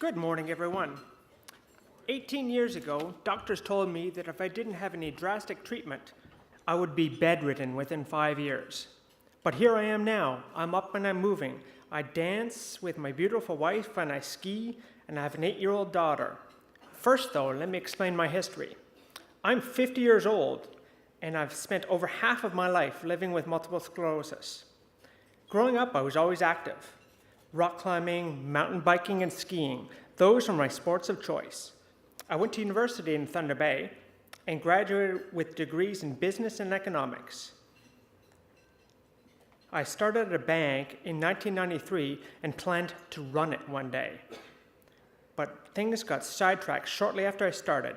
Good morning, everyone. 18 years ago, doctors told me that if I didn't have any drastic treatment, I would be bedridden within 5 years. But here I am now. I'm up and I'm moving. I dance with my beautiful wife and I ski, and I have an 8-year-old daughter. First, though, let me explain my history. I'm 50 years old, and I've spent over half of my life living with multiple sclerosis. Growing up, I was always active. Rock climbing, mountain biking, and skiing. Those were my sports of choice. I went to university in Thunder Bay and graduated with degrees in business and economics. I started at a bank in 1993 and planned to run it one day. But things got sidetracked shortly after I started.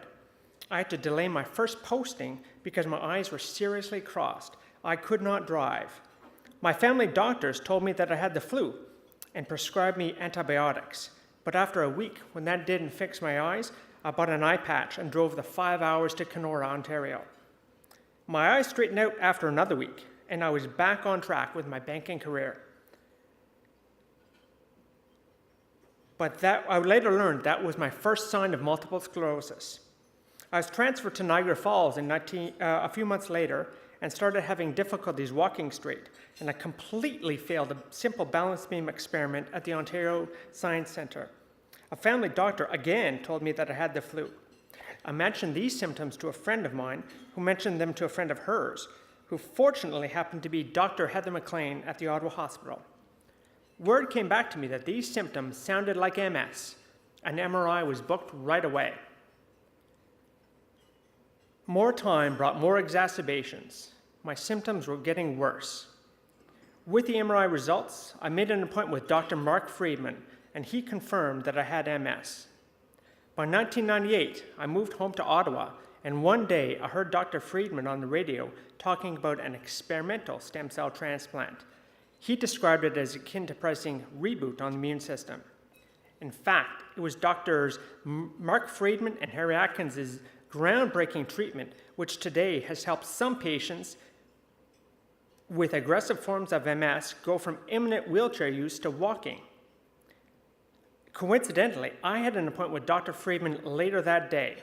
I had to delay my first posting because my eyes were seriously crossed. I could not drive. My family doctors told me that I had the flu and prescribed me antibiotics. But after a week, when that didn't fix my eyes, I bought an eye patch and drove the 5 hours to Kenora, Ontario. My eyes straightened out after another week, and I was back on track with my banking career. But I later learned that was my first sign of multiple sclerosis. I was transferred to Niagara Falls a few months later and started having difficulties walking straight, and I completely failed a simple balance beam experiment at the Ontario Science Centre. A family doctor again told me that I had the flu. I mentioned these symptoms to a friend of mine, who mentioned them to a friend of hers, who fortunately happened to be Dr. Heather McLean at the Ottawa Hospital. Word came back to me that these symptoms sounded like MS. An MRI was booked right away. More time brought more exacerbations. My symptoms were getting worse. With the MRI results, I made an appointment with Dr. Mark Friedman, and he confirmed that I had MS. By 1998, I moved home to Ottawa, and one day I heard Dr. Friedman on the radio talking about an experimental stem cell transplant. He described it as akin to pressing reboot on the immune system. In fact, it was Drs. Mark Friedman and Harry Atkins' groundbreaking treatment, which today has helped some patients with aggressive forms of MS go from imminent wheelchair use to walking. Coincidentally, I had an appointment with Dr. Friedman later that day.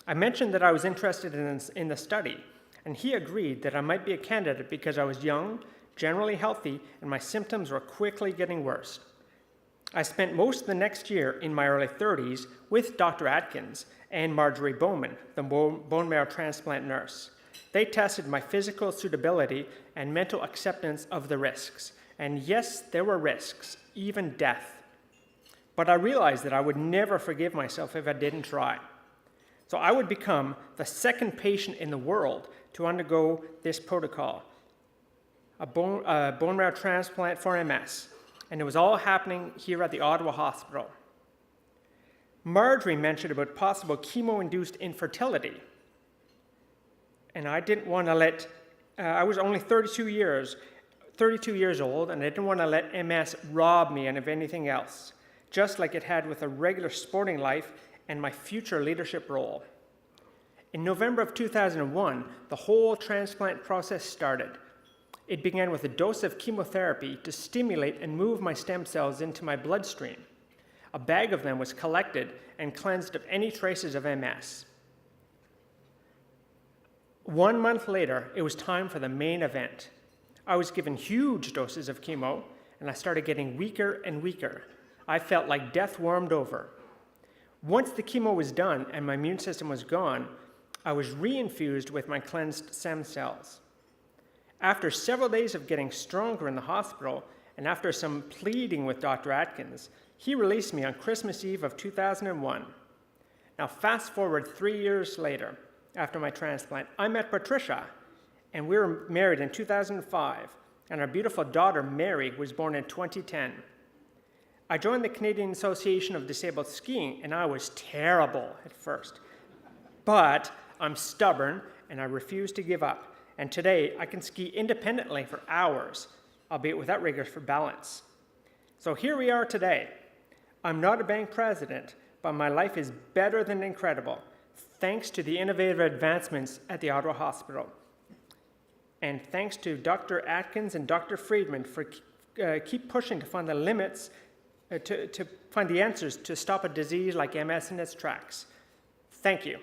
I mentioned that I was interested in the study, and he agreed that I might be a candidate because I was young, generally healthy, and my symptoms were quickly getting worse. I spent most of the next year in my early 30s with Dr. Atkins and Marjorie Bowman, the bone marrow transplant nurse. They tested my physical suitability and mental acceptance of the risks. And yes, there were risks, even death. But I realized that I would never forgive myself if I didn't try. So I would become the second patient in the world to undergo this protocol, a bone marrow transplant for MS. And it was all happening here at the Ottawa Hospital. Marjorie mentioned about possible chemo-induced infertility. And I didn't want to I was only 32 years old, and I didn't want to let MS rob me of anything else, just like it had with a regular sporting life and my future leadership role. In November of 2001, the whole transplant process started. It began with a dose of chemotherapy to stimulate and move my stem cells into my bloodstream. A bag of them was collected and cleansed of any traces of MS. 1 month later, it was time for the main event. I was given huge doses of chemo, and I started getting weaker and weaker. I felt like death warmed over. Once the chemo was done and my immune system was gone, I was reinfused with my cleansed stem cells. After several days of getting stronger in the hospital, and after some pleading with Dr. Atkins, he released me on Christmas Eve of 2001. Now fast forward 3 years later, after my transplant, I met Patricia, and we were married in 2005, and our beautiful daughter, Mary, was born in 2010. I joined the Canadian Association of Disabled Skiing, and I was terrible at first. But I'm stubborn, and I refuse to give up. And today, I can ski independently for hours, albeit without rigor for balance. So here we are today. I'm not a bank president, but my life is better than incredible, thanks to the innovative advancements at the Ottawa Hospital. And thanks to Dr. Atkins and Dr. Friedman for keep pushing to find the limits to find the answers to stop a disease like MS in its tracks. Thank you.